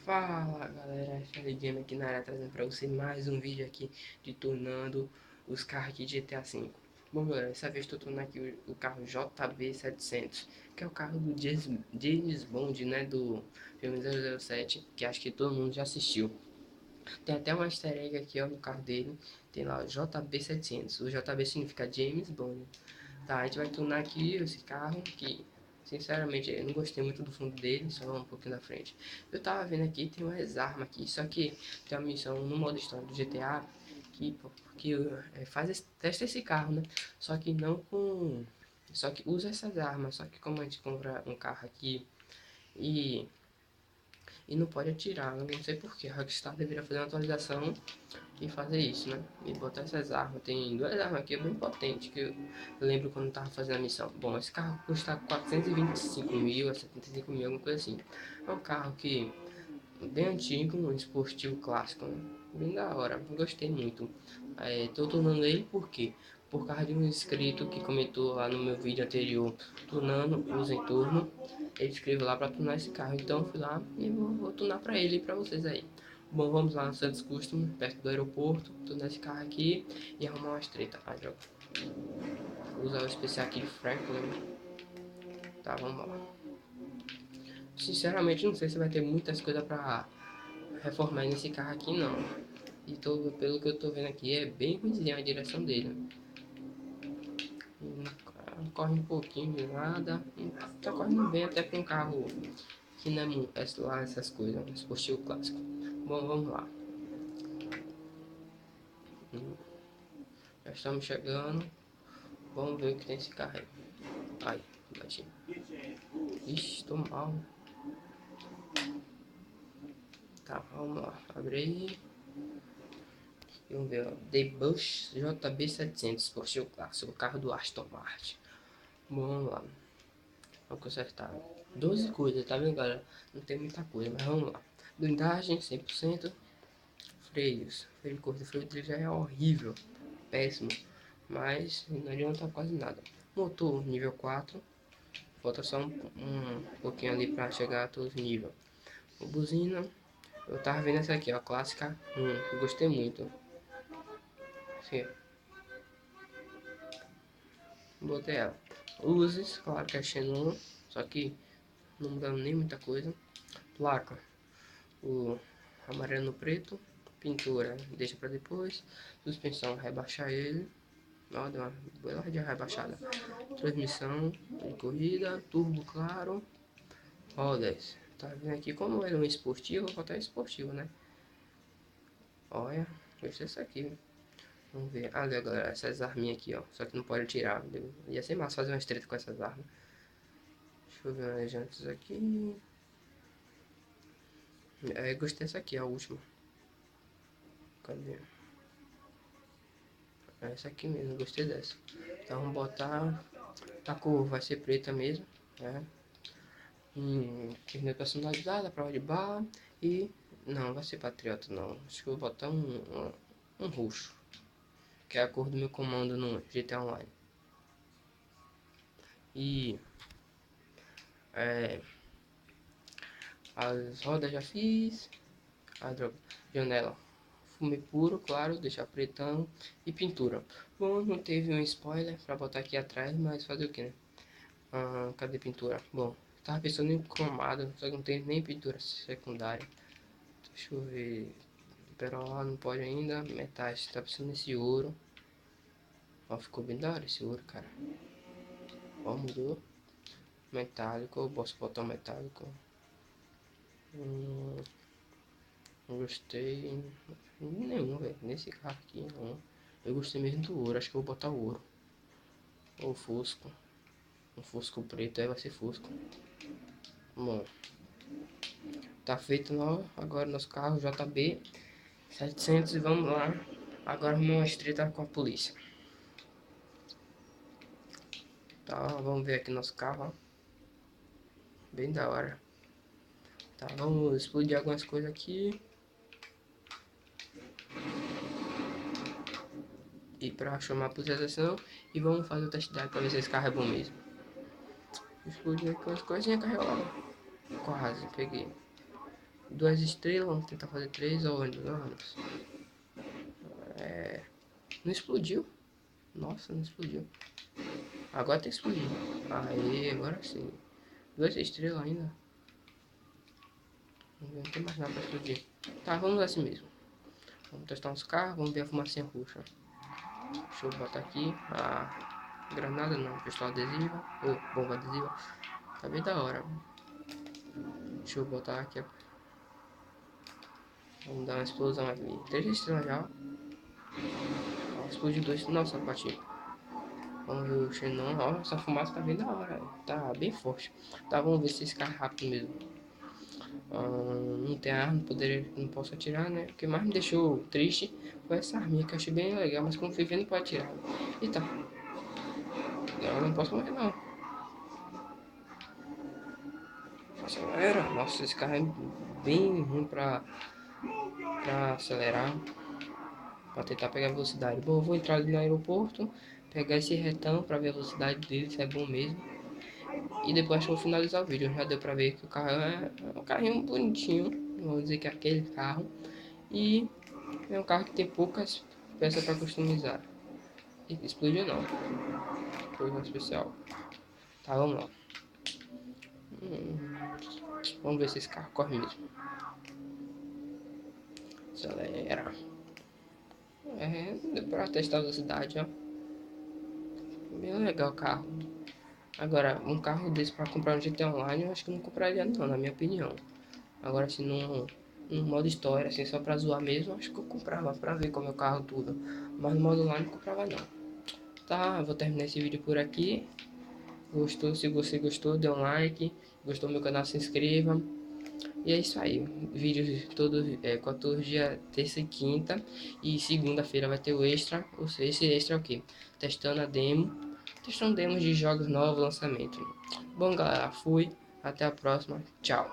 Fala galera, Charlie Game aqui na área trazendo pra você mais um vídeo aqui de tunando os carros aqui de GTA V. Bom galera, dessa vez estou tunando aqui o carro JB700, que é o carro do James Bond, né, do filme 007, que acho que todo mundo já assistiu. Tem até um easter egg aqui ó, no carro dele, tem lá o JB700, o JB significa James Bond. Tá, a gente vai tunar aqui esse carro que, sinceramente, eu não gostei muito do fundo dele, só um pouquinho da frente. Eu tava vendo aqui, tem umas armas aqui, só que tem uma missão no modo história do GTA que testa esse carro, né? Só que não com... Só que usa essas armas, só que como a gente compra um carro aqui e não pode atirar, eu não sei porquê. A Rockstar deveria fazer uma atualização e fazer isso, né? E botar essas armas. Tem duas armas aqui bem potentes que eu lembro quando tava fazendo a missão. Bom, esse carro custa 425 mil, 75 mil, alguma coisa assim. É um carro que bem antigo, um esportivo clássico, né? Bem da hora, gostei muito. Tô tunando ele por quê? Por causa de um inscrito que comentou lá no meu vídeo anterior, tunando, usa em turno. Ele escreveu lá para tunar esse carro, então eu fui lá e vou tunar para ele e para vocês aí. Bom, vamos lá no Santos Custom, perto do aeroporto, tunar esse carro aqui e arrumar umas treta. Vou usar o especial aqui de Franklin. Tá, vamos lá. Sinceramente, não sei se vai ter muitas coisas para reformar nesse carro aqui não. E pelo que eu tô vendo aqui, é bem ruimzinha a direção dele. Corre um pouquinho de nada. Tá correndo bem até com um carro que não é lá essas coisas, esportivo clássico. Bom, vamos lá. Já estamos chegando. Vamos ver o que tem esse carro aí. Ai, bati. Ixi, tô mal. Tá, vamos lá. Abre aí. Vamos ver, ó. The Bush JB700 esportivo clássico. O carro do Aston Martin. Bom, vamos lá. Vamos consertar 12 coisas, tá vendo galera? Não tem muita coisa, mas vamos lá. Blindagem 100%. Freios. Freio de corrida, freio dele já é horrível. Péssimo. Mas não adianta quase nada. Motor nível 4. Falta só um pouquinho ali pra chegar a todos os níveis. Buzina. Eu tava vendo essa aqui, ó. Clássica 1. Eu gostei muito. Sim. Botei ela. Luzes, claro que é Xenon. Só que não mudando nem muita coisa. Placa. O amarelo no preto. Pintura, deixa pra depois. Suspensão, rebaixar ele. Ó, deu uma bela de rebaixada. Transmissão de corrida. Turbo claro. Rodas. Tá vendo aqui como ele é um esportivo? Vou botar esportivo, né? Olha, gostei dessa aqui. Vamos ver. Ah, galera, essas arminhas aqui, ó. Só que não pode tirar. Ia ser massa fazer umas treta com essas armas. Deixa eu ver umas jantas aqui. Gostei dessa aqui, a última. Cadê? Essa aqui mesmo, gostei dessa. Então vamos botar. A cor vai ser preta mesmo, né? Pneu personalizado, prova de barra. E não, vai ser patriota não. Acho que eu vou botar um roxo, que é a cor do meu comando no GTA Online. E as rodas já fiz. A droga, janela. Fume puro, claro, deixar pretão e pintura. Bom, não teve um spoiler pra botar aqui atrás, mas fazer o que, né? Cadê pintura? Bom, tava pensando em cromado, só que não tem nem pintura secundária. Deixa eu ver. Perola não pode ainda. Metais, tá precisando desse ouro. Ó, ficou bem da hora esse ouro, cara. Ó, mudou. Metálico, eu posso botar um metálico. Não gostei nenhum, velho. Nesse carro aqui, não. Eu gostei mesmo do ouro, acho que eu vou botar o ouro. Ou fusco. Um fusco preto, aí vai ser fusco. Bom. Tá feito agora nosso carro JB 700 e vamos lá. Agora arrumar uma treta com a polícia. Tá, vamos ver aqui nosso carro, ó. Bem da hora. Tá, vamos explodir algumas coisas aqui. E pra chamar a polícia de atenção. E vamos fazer o test drive pra ver se esse carro é bom mesmo. Explodir aqui umas coisinhas carregadas. Quase, peguei. 2 estrelas, vamos tentar fazer 3 aonde? Vamos. Não explodiu. Nossa, não explodiu. Agora tem que explodir. Aí, agora sim. 2 estrelas ainda. Não tem mais nada pra explodir. Tá, vamos assim mesmo. Vamos testar uns carros, vamos ver a fumacinha roxa. Deixa eu botar aqui a granada, não, pistola adesiva, ou bomba adesiva. Tá bem da hora. Deixa eu botar aqui, ó. Vamos dar uma explosão aqui. 3 estrelas já. Ó, explodiu 2. Nossa, bati. Vamos ver o Xenon. Ó, essa fumaça tá bem da hora. Tá bem forte. Tá, vamos ver se esse carro é rápido mesmo. Não tem arma, não posso atirar, né? O que mais me deixou triste foi essa arminha que eu achei bem legal, mas como fui vendo, pode atirar. Eita, não posso morrer não. Acelera. Nossa, esse carro é bem ruim pra acelerar, pra tentar pegar velocidade. Bom, eu vou entrar ali no aeroporto, pegar esse retão pra ver a velocidade dele, se é bom mesmo. E depois eu vou finalizar o vídeo. Já deu pra ver que o carro é um carrinho bonitinho, vamos dizer que é aquele carro. E é um carro que tem poucas peças pra customizar. E explodiu não, coisa especial. Tá, vamos lá. Vamos ver se esse carro corre mesmo. Acelera. Deu pra testar a velocidade, ó. Bem legal o carro. Agora, um carro desse pra comprar no GTA Online, eu acho que não compraria não, na minha opinião. Agora, se no modo história, assim, só pra zoar mesmo, acho que eu comprava pra ver como é o carro tudo. Mas no modo online não comprava não. Tá, vou terminar esse vídeo por aqui. Gostou? Se você gostou, dê um like. Gostou do meu canal, se inscreva. E é isso aí. Vídeos todos 14 dias, terça e quinta. E segunda-feira vai ter o extra. Ou seja, esse extra é o quê? Testando a demo. Testando demos de jogos novos, lançamento. Bom, galera, fui. Até a próxima. Tchau.